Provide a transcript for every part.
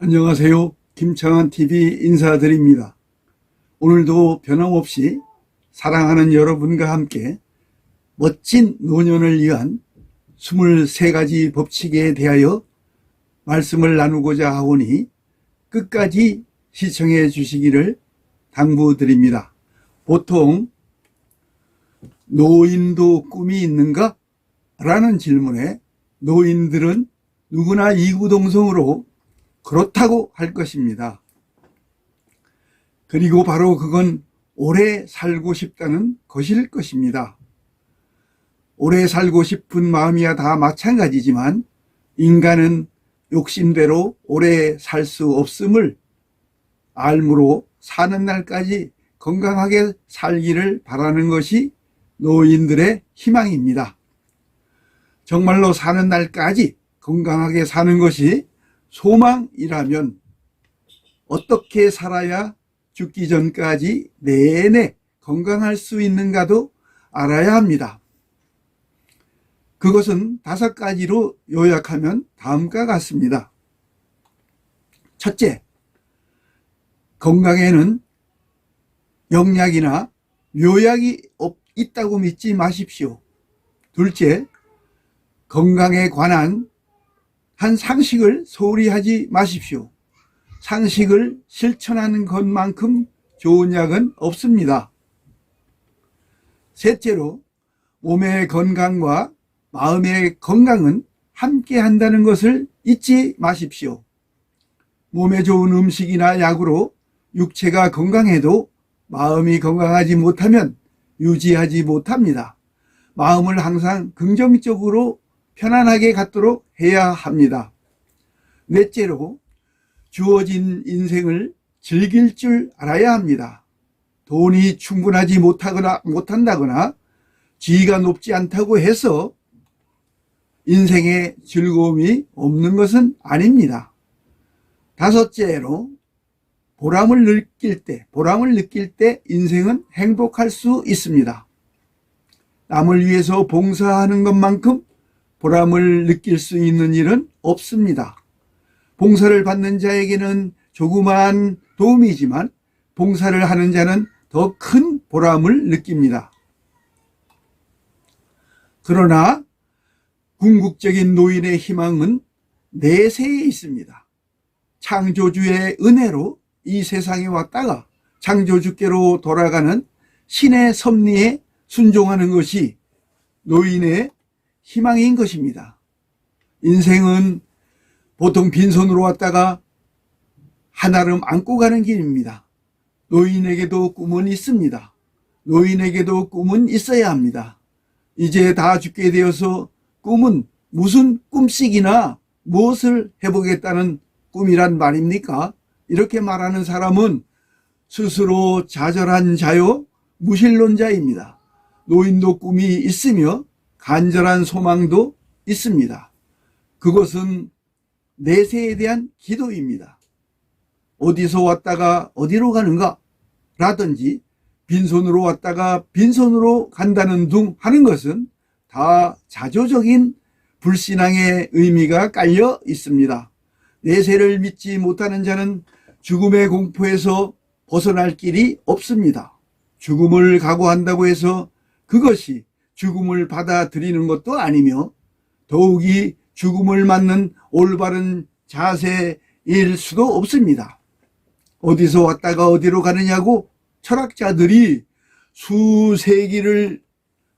안녕하세요. 김창환TV 인사드립니다. 오늘도 변함없이 사랑하는 여러분과 함께 멋진 노년을 위한 23가지 법칙에 대하여 말씀을 나누고자 하오니 끝까지 시청해 주시기를 당부드립니다. 보통 노인도 꿈이 있는가? 라는 질문에 노인들은 누구나 이구동성으로 그렇다고 할 것입니다. 그리고 바로 그건 오래 살고 싶다는 것일 것입니다. 오래 살고 싶은 마음이야 다 마찬가지지만 인간은 욕심대로 오래 살 수 없음을 알므로 사는 날까지 건강하게 살기를 바라는 것이 노인들의 희망입니다. 정말로 사는 날까지 건강하게 사는 것이 소망이라면 어떻게 살아야 죽기 전까지 내내 건강할 수 있는가도 알아야 합니다. 그것은 5가지로 요약하면 다음과 같습니다. 첫째, 건강에는 영약이나 묘약이 있다고 믿지 마십시오. 둘째, 건강에 관한 한 상식을 소홀히 하지 마십시오. 상식을 실천하는 것만큼 좋은 약은 없습니다. 셋째로, 몸의 건강과 마음의 건강은 함께 한다는 것을 잊지 마십시오. 몸에 좋은 음식이나 약으로 육체가 건강해도 마음이 건강하지 못하면 유지하지 못합니다. 마음을 항상 긍정적으로 편안하게 갖도록 해야 합니다. 넷째로, 주어진 인생을 즐길 줄 알아야 합니다. 돈이 충분하지 못한다거나 지위가 높지 않다고 해서 인생에 즐거움이 없는 것은 아닙니다. 다섯째로, 보람을 느낄 때 인생은 행복할 수 있습니다. 남을 위해서 봉사하는 것만큼 보람을 느낄 수 있는 일은 없습니다. 봉사를 받는 자에게는 조그마한 도움이지만 봉사를 하는 자는 더 큰 보람을 느낍니다. 그러나 궁극적인 노인의 희망은 내세에 있습니다. 창조주의 은혜로 이 세상에 왔다가 창조주께로 돌아가는 신의 섭리에 순종하는 것이 노인의 희망인 것입니다. 인생은 보통 빈손으로 왔다가 한아름 안고 가는 길입니다. 노인에게도 꿈은 있습니다. 노인에게도 꿈은 있어야 합니다. 이제 다 죽게 되어서 꿈은 무슨 꿈씩이나 무엇을 해보겠다는 꿈이란 말입니까? 이렇게 말하는 사람은 스스로 좌절한 자요 무신론자입니다. 노인도 꿈이 있으며 간절한 소망도 있습니다. 그것은 내세에 대한 기도입니다. 어디서 왔다가 어디로 가는가? 라든지 빈손으로 왔다가 빈손으로 간다는 둥 하는 것은 다 자조적인 불신앙의 의미가 깔려 있습니다. 내세를 믿지 못하는 자는 죽음의 공포에서 벗어날 길이 없습니다. 죽음을 각오한다고 해서 그것이 죽음을 받아들이는 것도 아니며 더욱이 죽음을 맞는 올바른 자세일 수도 없습니다. 어디서 왔다가 어디로 가느냐고 철학자들이 수세기를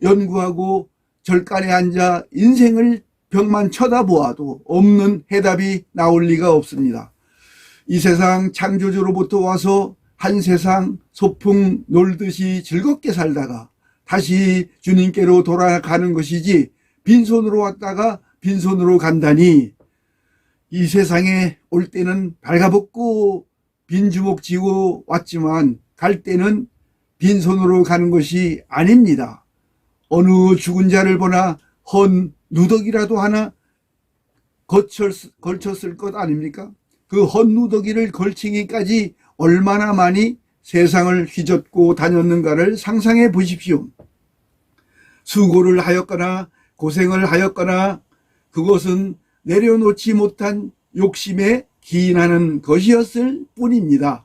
연구하고 절간에 앉아 인생을 벽만 쳐다보아도 없는 해답이 나올 리가 없습니다. 이 세상 창조주로부터 와서 한 세상 소풍 놀듯이 즐겁게 살다가 다시 주님께로 돌아가는 것이지 빈손으로 왔다가 빈손으로 간다니 이 세상에 올 때는 발가벗고 빈주먹 쥐고 왔지만 갈 때는 빈손으로 가는 것이 아닙니다. 어느 죽은 자를 보나 헌 누더기라도 하나 걸쳤을 것 아닙니까? 그 헌 누더기를 걸치기까지 얼마나 많이 세상을 휘젓고 다녔는가를 상상해 보십시오. 수고를 하였거나 고생을 하였거나 그것은 내려놓지 못한 욕심의 기인하는 것이었을 뿐입니다.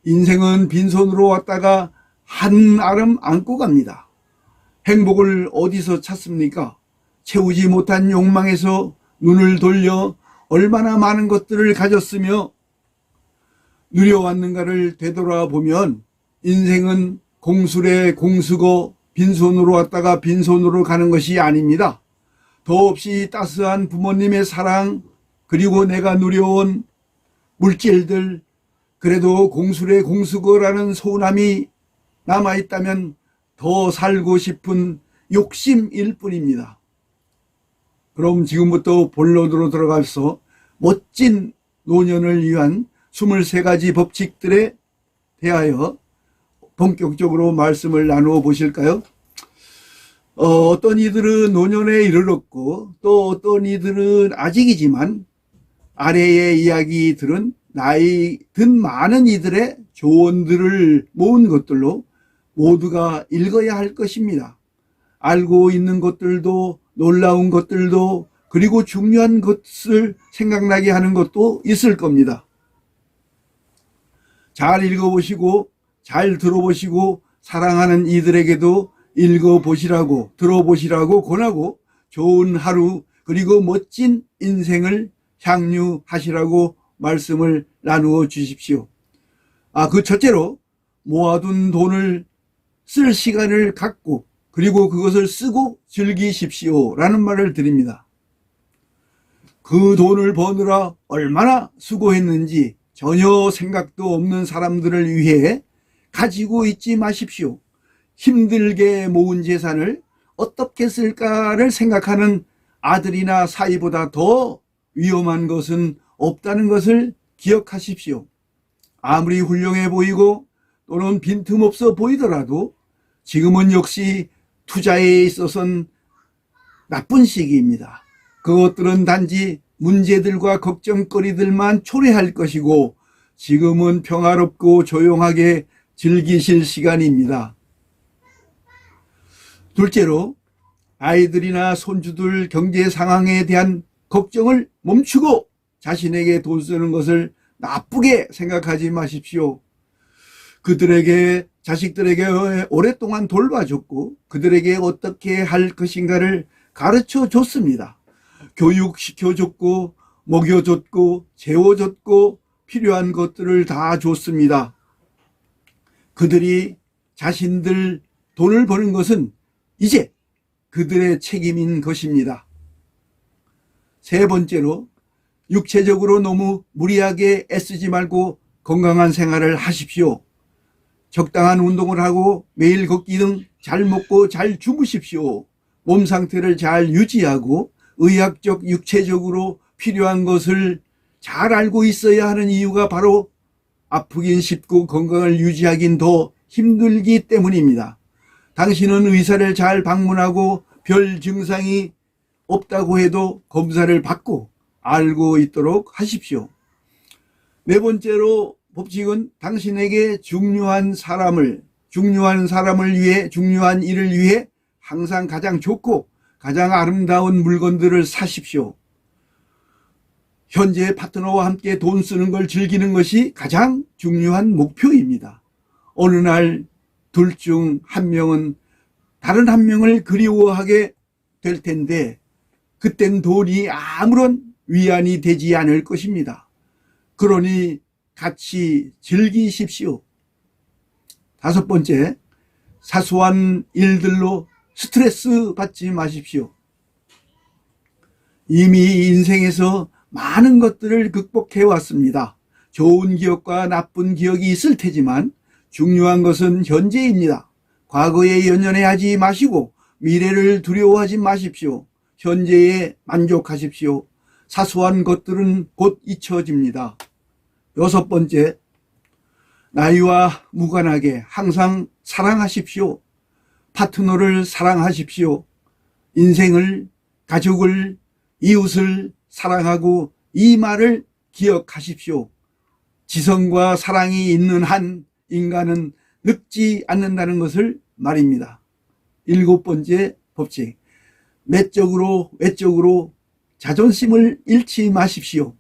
인생은 빈손으로 왔다가 한 알음 안고 갑니다. 행복을 어디서 찾습니까? 채우지 못한 욕망에서 눈을 돌려 얼마나 많은 것들을 가졌으며 누려왔는가를 되돌아보면 인생은 공술에 공수고 빈손으로 왔다가 빈손으로 가는 것이 아닙니다. 더없이 따스한 부모님의 사랑, 그리고 내가 누려온 물질들, 그래도 공술에 공수고라는 소원함이 남아있다면 더 살고 싶은 욕심일 뿐입니다. 그럼 지금부터 본론으로 들어가서 멋진 노년을 위한 23가지 법칙들에 대하여 본격적으로 말씀을 나누어 보실까요? 어떤 이들은 노년에 이르렀고 또 어떤 이들은 아직이지만 아래의 이야기들은 나이 든 많은 이들의 조언들을 모은 것들로 모두가 읽어야 할 것입니다. 알고 있는 것들도 놀라운 것들도 그리고 중요한 것을 생각나게 하는 것도 있을 겁니다. 잘 읽어보시고 잘 들어보시고 사랑하는 이들에게도 읽어보시라고 들어보시라고 권하고 좋은 하루 그리고 멋진 인생을 향유하시라고 말씀을 나누어 주십시오. 그 첫째로 모아둔 돈을 쓸 시간을 갖고 그리고 그것을 쓰고 즐기십시오 라는 말을 드립니다. 그 돈을 버느라 얼마나 수고했는지 전혀 생각도 없는 사람들을 위해 가지고 있지 마십시오. 힘들게 모은 재산을 어떻게 쓸까를 생각하는 아들이나 사위보다 더 위험한 것은 없다는 것을 기억하십시오. 아무리 훌륭해 보이고 또는 빈틈없어 보이더라도 지금은 역시 투자에 있어서는 나쁜 시기입니다. 그것들은 단지 문제들과 걱정거리들만 초래할 것이고 지금은 평화롭고 조용하게 즐기실 시간입니다. 둘째로 아이들이나 손주들 경제 상황에 대한 걱정을 멈추고 자신에게 돈 쓰는 것을 나쁘게 생각하지 마십시오. 그들에게 자식들에게 오랫동안 돌봐줬고 그들에게 어떻게 할 것인가를 가르쳐 줬습니다. 교육시켜줬고 먹여줬고 재워줬고 필요한 것들을 다 줬습니다. 그들이 자신들 돈을 버는 것은 이제 그들의 책임인 것입니다. 세 번째로 육체적으로 너무 무리하게 애쓰지 말고 건강한 생활을 하십시오. 적당한 운동을 하고 매일 걷기 등 잘 먹고 잘 주무십시오. 몸 상태를 잘 유지하고 의학적 육체적으로 필요한 것을 잘 알고 있어야 하는 이유가 바로 아프긴 쉽고 건강을 유지하긴 더 힘들기 때문입니다. 당신은 의사를 잘 방문하고 별 증상이 없다고 해도 검사를 받고 알고 있도록 하십시오. 네 번째로 법칙은 당신에게 중요한 사람을 위해 중요한 일을 위해 항상 가장 좋고 가장 아름다운 물건들을 사십시오. 현재 파트너와 함께 돈 쓰는 걸 즐기는 것이 가장 중요한 목표입니다. 어느 날 둘 중 한 명은 다른 한 명을 그리워하게 될 텐데 그땐 돈이 아무런 위안이 되지 않을 것입니다. 그러니 같이 즐기십시오. 다섯 번째, 사소한 일들로 스트레스 받지 마십시오. 이미 인생에서 많은 것들을 극복해 왔습니다. 좋은 기억과 나쁜 기억이 있을 테지만 중요한 것은 현재입니다. 과거에 연연해하지 마시고 미래를 두려워하지 마십시오. 현재에 만족하십시오. 사소한 것들은 곧 잊혀집니다. 여섯 번째, 나이와 무관하게 항상 사랑하십시오. 파트너를 사랑하십시오. 인생을, 가족을, 이웃을 사랑하고 이 말을 기억하십시오. 지성과 사랑이 있는 한 인간은 늙지 않는다는 것을 말입니다. 일곱 번째 법칙, 내적으로 외적으로 자존심을 잃지 마십시오.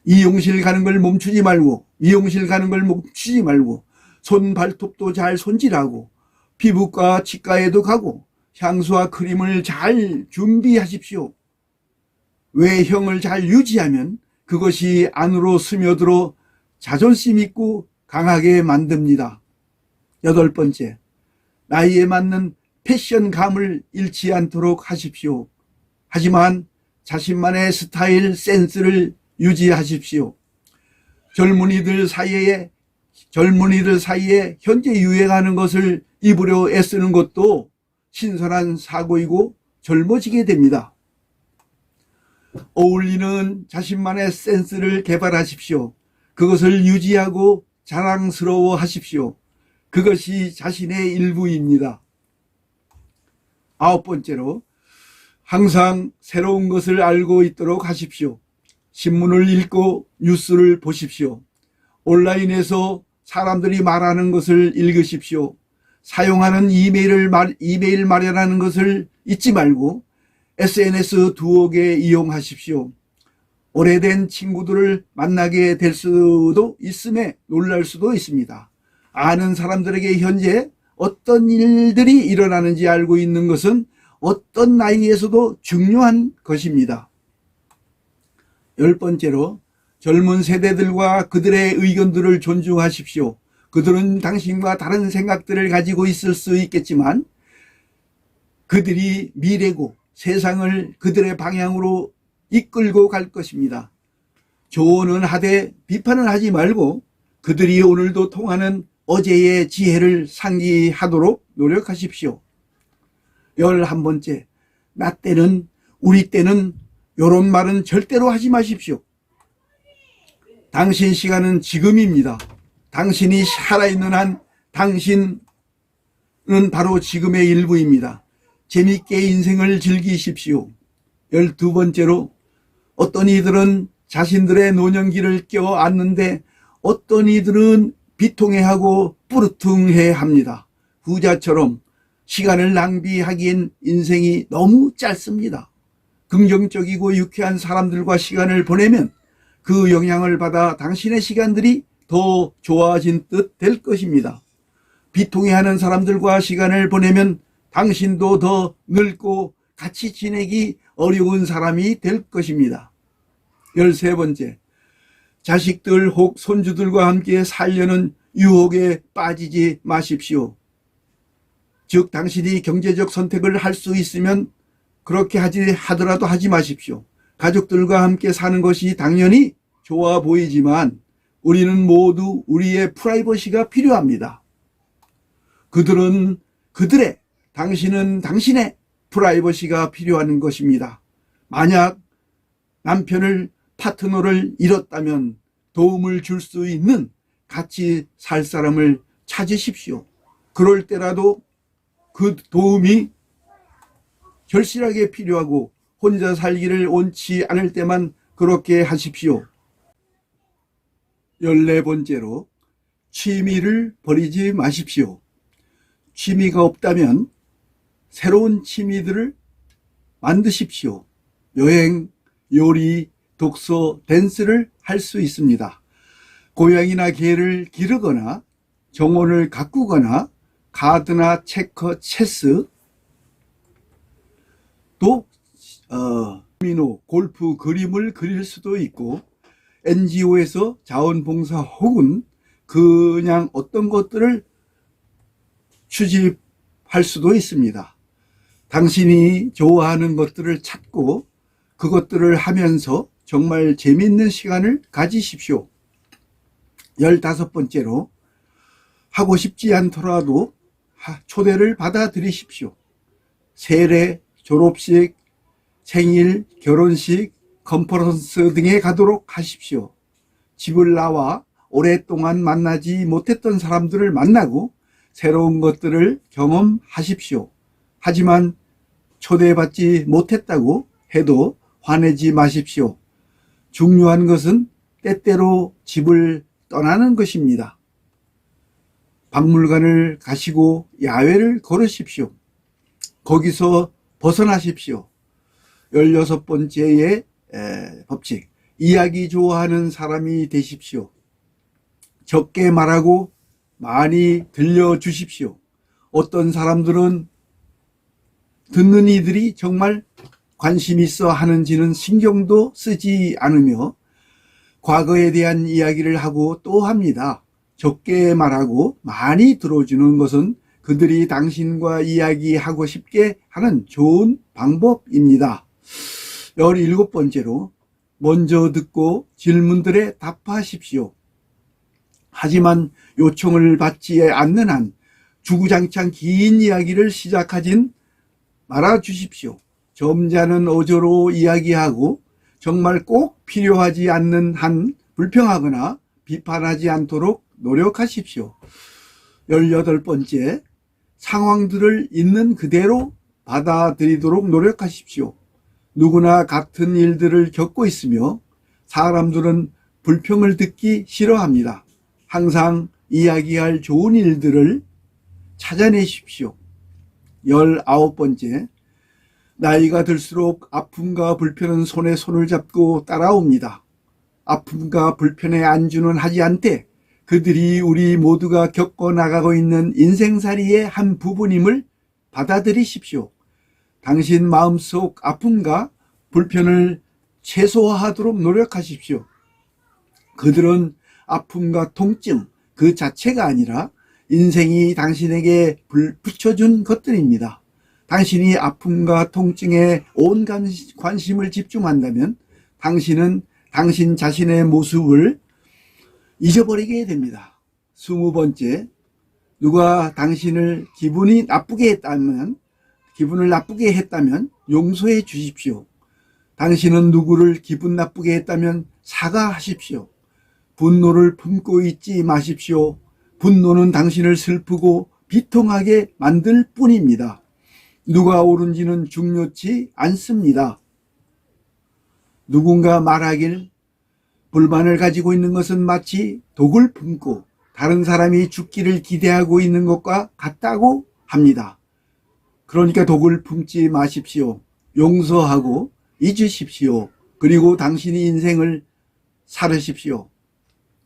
이용실 가는 걸 멈추지 말고, 미용실 가는 걸 멈추지 말고, 손 발톱도 잘 손질하고, 피부과 치과에도 가고, 향수와 크림을 잘 준비하십시오. 외형을 잘 유지하면 그것이 안으로 스며들어 자존심 있고 강하게 만듭니다. 8번째, 나이에 맞는 패션감을 잃지 않도록 하십시오. 하지만 자신만의 스타일, 센스를 유지하십시오. 젊은이들 사이에 현재 유행하는 것을 입으려 애쓰는 것도 신선한 사고이고 젊어지게 됩니다. 어울리는 자신만의 센스를 개발하십시오. 그것을 유지하고 자랑스러워 하십시오. 그것이 자신의 일부입니다. 9번째로, 항상 새로운 것을 알고 있도록 하십시오. 신문을 읽고 뉴스를 보십시오. 온라인에서 사람들이 말하는 것을 읽으십시오. 사용하는 이메일 마련하는 것을 잊지 말고 SNS 두어 개 이용하십시오. 오래된 친구들을 만나게 될 수도 있음에 놀랄 수도 있습니다. 아는 사람들에게 현재 어떤 일들이 일어나는지 알고 있는 것은 어떤 나이에서도 중요한 것입니다. 10번째로, 젊은 세대들과 그들의 의견들을 존중하십시오. 그들은 당신과 다른 생각들을 가지고 있을 수 있겠지만 그들이 미래고 세상을 그들의 방향으로 이끌고 갈 것입니다. 조언은 하되 비판은 하지 말고 그들이 오늘도 통하는 어제의 지혜를 상기하도록 노력하십시오. 11번째, 나 때는, 우리 때는, 이런 말은 절대로 하지 마십시오. 당신 시간은 지금입니다. 당신이 살아있는 한 당신은 바로 지금의 일부입니다. 재밌게 인생을 즐기십시오. 12번째로, 어떤 이들은 자신들의 노년기를 껴안는데 어떤 이들은 비통해하고 뿌르퉁해합니다. 부자처럼 시간을 낭비하기엔 인생이 너무 짧습니다. 긍정적이고 유쾌한 사람들과 시간을 보내면 그 영향을 받아 당신의 시간들이 더 좋아진 듯 될 것입니다. 비통해하는 사람들과 시간을 보내면 당신도 더 늙고 같이 지내기 어려운 사람이 될 것입니다. 13번째, 자식들 혹 손주들과 함께 살려는 유혹에 빠지지 마십시오. 즉 당신이 경제적 선택을 할 수 있으면 그렇게 하더라도 하지 마십시오. 가족들과 함께 사는 것이 당연히 좋아 보이지만 우리는 모두 우리의 프라이버시가 필요합니다. 그들은 그들의, 당신은 당신의 프라이버시가 필요한 것입니다. 만약 남편을, 파트너를 잃었다면 도움을 줄 수 있는, 같이 살 사람을 찾으십시오. 그럴 때라도 그 도움이 절실하게 필요하고 혼자 살기를 원치 않을 때만 그렇게 하십시오. 14번째로, 취미를 버리지 마십시오. 취미가 없다면 새로운 취미들을 만드십시오. 여행, 요리, 독서, 댄스를 할 수 있습니다. 고양이나 개를 기르거나 정원을 가꾸거나 가드나 체커, 체스, 또 도미노, 골프, 그림을 그릴 수도 있고 NGO에서 자원봉사 혹은 그냥 어떤 것들을 추집할 수도 있습니다. 당신이 좋아하는 것들을 찾고 그것들을 하면서 정말 재미있는 시간을 가지십시오. 15번째로, 하고 싶지 않더라도 초대를 받아들이십시오. 세례, 졸업식, 생일, 결혼식, 컨퍼런스 등에 가도록 하십시오. 집을 나와 오랫동안 만나지 못했던 사람들을 만나고 새로운 것들을 경험하십시오. 하지만 초대받지 못했다고 해도 화내지 마십시오. 중요한 것은 때때로 집을 떠나는 것입니다. 박물관을 가시고 야외를 걸으십시오. 거기서 벗어나십시오. 16번째의 법칙, 이야기 좋아하는 사람이 되십시오. 적게 말하고 많이 들려주십시오. 어떤 사람들은 듣는 이들이 정말 관심 있어 하는지는 신경도 쓰지 않으며 과거에 대한 이야기를 하고 또 합니다. 적게 말하고 많이 들어주는 것은 그들이 당신과 이야기하고 싶게 하는 좋은 방법입니다. 17번째로 먼저 듣고 질문들에 답하십시오. 하지만 요청을 받지 않는 한 주구장창 긴 이야기를 시작하진 말아주십시오. 점잖은 어조로 이야기하고 정말 꼭 필요하지 않는 한 불평하거나 비판하지 않도록 노력하십시오. 18번째, 상황들을 있는 그대로 받아들이도록 노력하십시오. 누구나 같은 일들을 겪고 있으며 사람들은 불평을 듣기 싫어합니다. 항상 이야기할 좋은 일들을 찾아내십시오. 19번째, 나이가 들수록 아픔과 불편은 손에 손을 잡고 따라옵니다. 아픔과 불편에 안주는 하지 않되 그들이 우리 모두가 겪어나가고 있는 인생살이의 한 부분임을 받아들이십시오. 당신 마음속 아픔과 불편을 최소화하도록 노력하십시오. 그들은 아픔과 통증 그 자체가 아니라 인생이 당신에게 붙여준 것들입니다. 당신이 아픔과 통증에 온 관심을 집중한다면 당신은 당신 자신의 모습을 잊어버리게 됩니다. 20번째, 누가 당신을 기분을 나쁘게 했다면 용서해 주십시오. 당신은 누구를 기분 나쁘게 했다면 사과하십시오. 분노를 품고 있지 마십시오. 분노는 당신을 슬프고 비통하게 만들 뿐입니다. 누가 옳은지는 중요치 않습니다. 누군가 말하길 불만을 가지고 있는 것은 마치 독을 품고 다른 사람이 죽기를 기대하고 있는 것과 같다고 합니다. 그러니까 독을 품지 마십시오. 용서하고 잊으십시오. 그리고 당신의 인생을 살으십시오.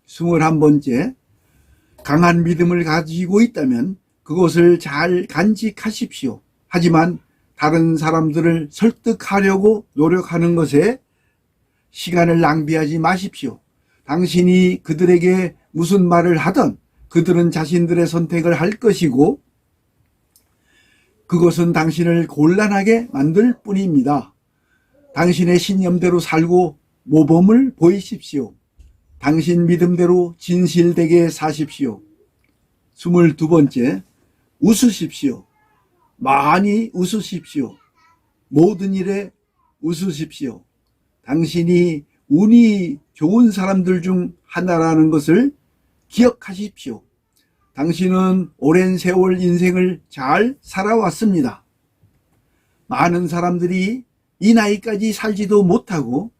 21번째, 강한 믿음을 가지고 있다면 그것을 잘 간직하십시오. 하지만 다른 사람들을 설득하려고 노력하는 것에 시간을 낭비하지 마십시오. 당신이 그들에게 무슨 말을 하든 그들은 자신들의 선택을 할 것이고 그것은 당신을 곤란하게 만들 뿐입니다. 당신의 신념대로 살고 모범을 보이십시오. 당신 믿음대로 진실되게 사십시오. 22번째, 웃으십시오. 많이 웃으십시오. 모든 일에 웃으십시오. 당신이 운이 좋은 사람들 중 하나라는 것을 기억하십시오. 당신은 오랜 세월 인생을 잘 살아왔습니다. 많은 사람들이 이 나이까지 살지도 못하고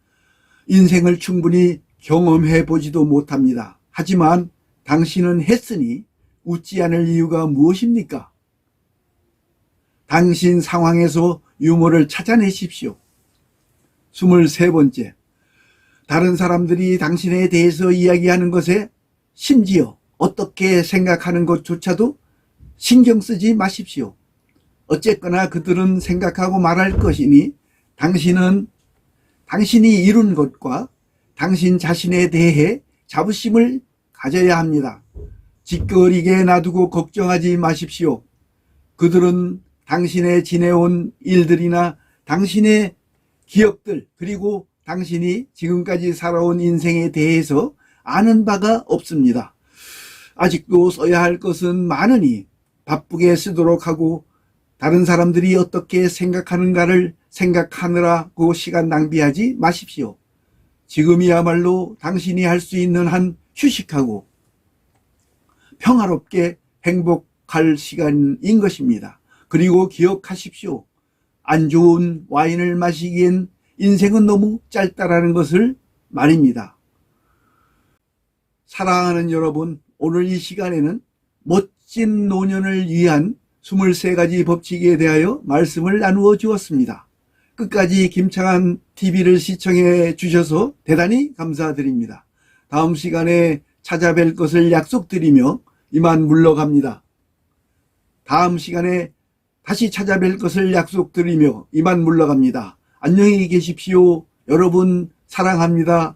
인생을 충분히 경험해 보지도 못합니다. 하지만 당신은 했으니 웃지 않을 이유가 무엇입니까? 당신 상황에서 유머를 찾아내십시오. 23번째, 다른 사람들이 당신에 대해서 이야기하는 것에 심지어 어떻게 생각하는 것조차도 신경 쓰지 마십시오. 어쨌거나 그들은 생각하고 말할 것이니 당신은 당신이 이룬 것과 당신 자신에 대해 자부심을 가져야 합니다. 짓거리게 놔두고 걱정하지 마십시오. 그들은 당신의 지내온 일들이나 당신의 기억들 그리고 당신이 지금까지 살아온 인생에 대해서 아는 바가 없습니다. 아직도 써야 할 것은 많으니 바쁘게 쓰도록 하고 다른 사람들이 어떻게 생각하는가를 생각하느라고 시간 낭비하지 마십시오. 지금이야말로 당신이 할 수 있는 한 휴식하고 평화롭게 행복할 시간인 것입니다. 그리고 기억하십시오. 안 좋은 와인을 마시기엔 인생은 너무 짧다라는 것을 말입니다. 사랑하는 여러분, 오늘 이 시간에는 멋진 노년을 위한 23가지 법칙에 대하여 말씀을 나누어 주었습니다. 끝까지 김창한 TV를 시청해 주셔서 대단히 감사드립니다. 다음 시간에 찾아뵐 것을 약속드리며 이만 물러갑니다. 다음 시간에 다시 찾아뵐 것을 약속드리며 이만 물러갑니다. 안녕히 계십시오. 여러분 사랑합니다.